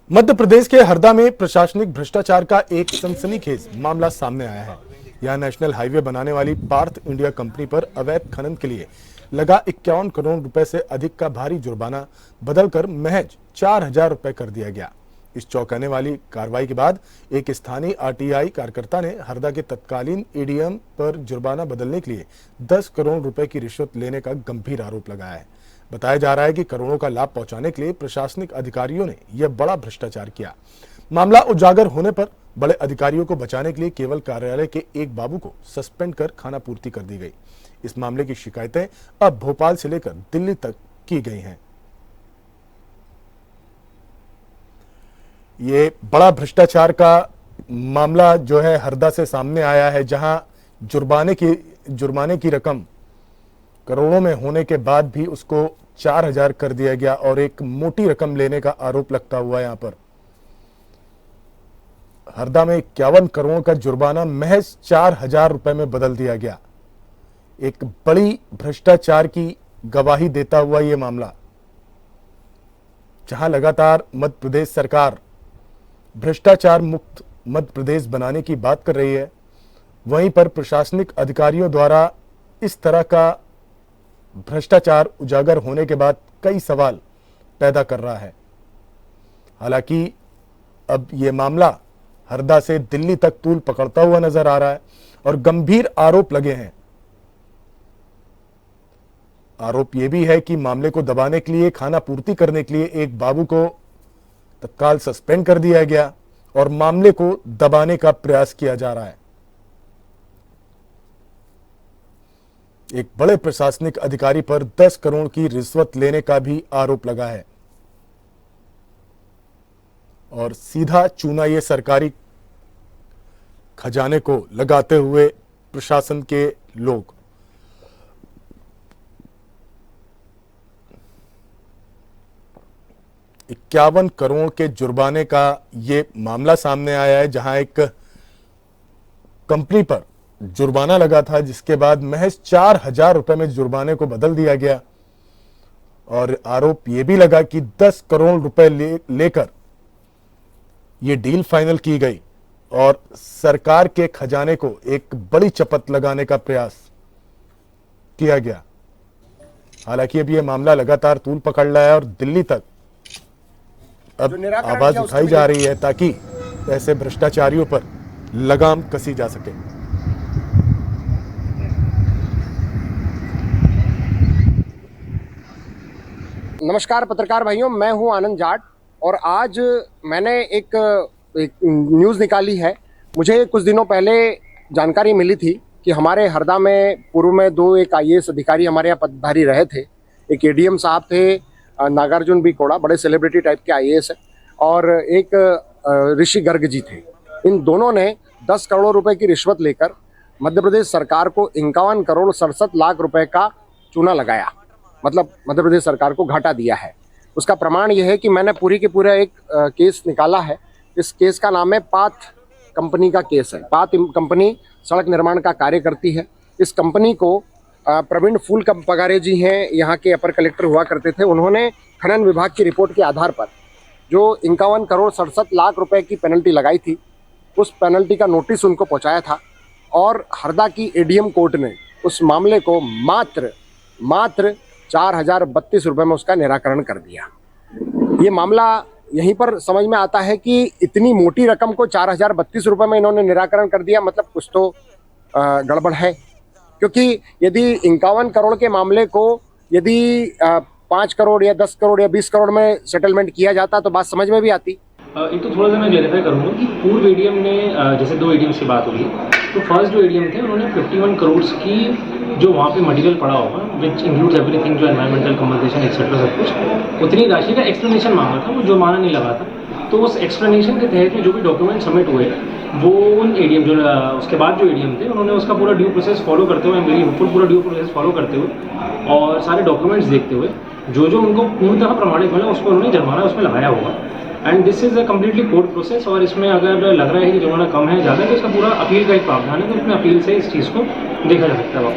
मध्य प्रदेश के हरदा में प्रशासनिक भ्रष्टाचार का एक सनसनीखेज मामला सामने आया है। यहां नेशनल हाईवे बनाने वाली पार्थ इंडिया कंपनी पर अवैध खनन के लिए लगा 51 करोड़ रुपए से अधिक का भारी जुर्माना बदलकर महज 4,000 रुपए कर दिया गया। इस चौंकाने वाली कार्रवाई के बाद एक स्थानीय आरटीआई कार्यकर्ता ने हरदा के तत्कालीन एडीएम पर जुर्माना बदलने के लिए 10 करोड़ रुपए की रिश्वत लेने का गंभीर आरोप लगाया है। बताया जा रहा है कि करोड़ों का लाभ पहुंचाने के लिए प्रशासनिक अधिकारियों ने यह बड़ा भ्रष्टाचार किया। मामला उजागर होने पर बड़े अधिकारियों को बचाने के लिए केवल कार्यालय के एक बाबू को सस्पेंड कर खानापूर्ति कर दी गई। इस मामले की शिकायतें अब भोपाल से लेकर दिल्ली तक की गई हैं। ये बड़ा भ्रष्टाचार का मामला जो है हरदा से सामने आया है, जहां जुर्माने की रकम करोड़ों में होने के बाद भी उसको 4,000 कर दिया गया और एक मोटी रकम लेने का आरोप लगता हुआ यहां पर हरदा में 51 करोड़ का जुर्माना महज 4,000 रुपए में बदल दिया गया। एक बड़ी भ्रष्टाचार की गवाही देता हुआ यह मामला, जहां लगातार मध्य प्रदेश सरकार भ्रष्टाचार मुक्त मध्य प्रदेश बनाने की बात कर रही है, वहीं पर प्रशासनिक अधिकारियों द्वारा इस तरह का भ्रष्टाचार उजागर होने के बाद कई सवाल पैदा कर रहा है। हालांकि अब यह मामला हरदा से दिल्ली तक तूल पकड़ता हुआ नजर आ रहा है और गंभीर आरोप लगे हैं। आरोप यह भी है कि मामले को दबाने के लिए, खाना पूर्ति करने के लिए एक बाबू को तत्काल सस्पेंड कर दिया गया और मामले को दबाने का प्रयास किया जा रहा है। एक बड़े प्रशासनिक अधिकारी पर 10 करोड़ की रिश्वत लेने का भी आरोप लगा है और सीधा चूना ये सरकारी खजाने को लगाते हुए प्रशासन के लोग। इक्यावन करोड़ के जुर्माने का ये मामला सामने आया है, जहां एक कंपनी पर जुर्माना लगा था, जिसके बाद महज 4,000 रुपए में जुर्माने को बदल दिया गया और आरोप यह भी लगा कि 10 करोड़ रुपए लेकर यह डील फाइनल की गई और सरकार के खजाने को एक बड़ी चपत लगाने का प्रयास किया गया। हालांकि अब यह मामला लगातार तूल पकड़ रहा है और दिल्ली तक अब आवाज उठाई जा रही है ताकि ऐसे भ्रष्टाचारियों पर लगाम कसी जा सके। नमस्कार पत्रकार भाइयों, मैं हूं आनंद जाट और आज मैंने एक न्यूज़ निकाली है। मुझे कुछ दिनों पहले जानकारी मिली थी कि हमारे हरदा में पूर्व में एक आईएएस अधिकारी हमारे यहाँ पदधारी रहे थे। एक एडीएम साहब थे, नागार्जुन बी कोड़ा, बड़े सेलिब्रिटी टाइप के आईएएस है, और एक ऋषि गर्ग जी थे। इन दोनों ने 10 करोड़ रुपए की रिश्वत लेकर मध्य प्रदेश सरकार को 51 करोड़ 67 लाख रुपए का चूना लगाया, मतलब मध्य प्रदेश सरकार को घाटा दिया है। उसका प्रमाण यह है कि मैंने पूरी के पूरा एक केस निकाला है। इस केस का नाम है पाथ कंपनी का केस है। पाथ कंपनी सड़क निर्माण का कार्य करती है। इस कंपनी को प्रवीण फूल पगारे जी हैं, यहाँ के अपर कलेक्टर हुआ करते थे। उन्होंने खनन विभाग की रिपोर्ट के आधार पर जो 51 करोड़ 67 लाख रुपए की पेनल्टी लगाई थी, उस पेनल्टी का नोटिस उनको पहुँचाया था और हरदा की एडीएम कोर्ट ने उस मामले को मात्र 4,032 रुपये में उसका निराकरण कर दिया। ये मामला यहीं पर समझ में आता है कि इतनी मोटी रकम को 4,032 रुपये में इन्होंने निराकरण कर दिया, मतलब कुछ तो गड़बड़ है। क्योंकि यदि 51 करोड़ के मामले को यदि 5 करोड़ या 10 करोड़ या 20 करोड़ में सेटलमेंट किया जाता तो बात समझ में भी आती। एक तो थोड़ा सा मैं क्लेरिफाई करूँगा कि पूर्व एडीएम ने, जैसे 2 एडीएम की बात होगी, तो फर्स्ट जो एडीएम थे उन्होंने 51 करोड़ की जो वहाँ पे मटेरियल पड़ा होगा, विच इंक्लूड्स एवरीथिंग, जो एनवायरमेंटल कम्पनसेशन एक्सेट्रा सब कुछ, उतनी राशि का एक्सप्लेनेशन मांगा था, वो जुर्माना नहीं लगा था। तो उस एक्सप्लेनेशन के तहत में जो भी डॉक्यूमेंट सबमिट हुए, वो उन एडीएम जो उसके बाद जो एडीएम थे उन्होंने उसका पूरा ड्यू प्रोसेस फॉलो करते हुए, मेरी पूरा ड्यू प्रोसेस फॉलो करते हुए और सारे डॉक्यूमेंट्स देखते हुए जो उनको पूर्णतः प्रमाणित मिला उसको उन्होंने जुर्माना उसमें लगाया होगा। And this is a completely court process. और इसमें अगर लग रहा है कि जुर्माना कम है ज़्यादा, तो इसका पूरा अपील का एक प्रावधान है, तो उसमें अपील से इस चीज़ को देखा जा सकता है।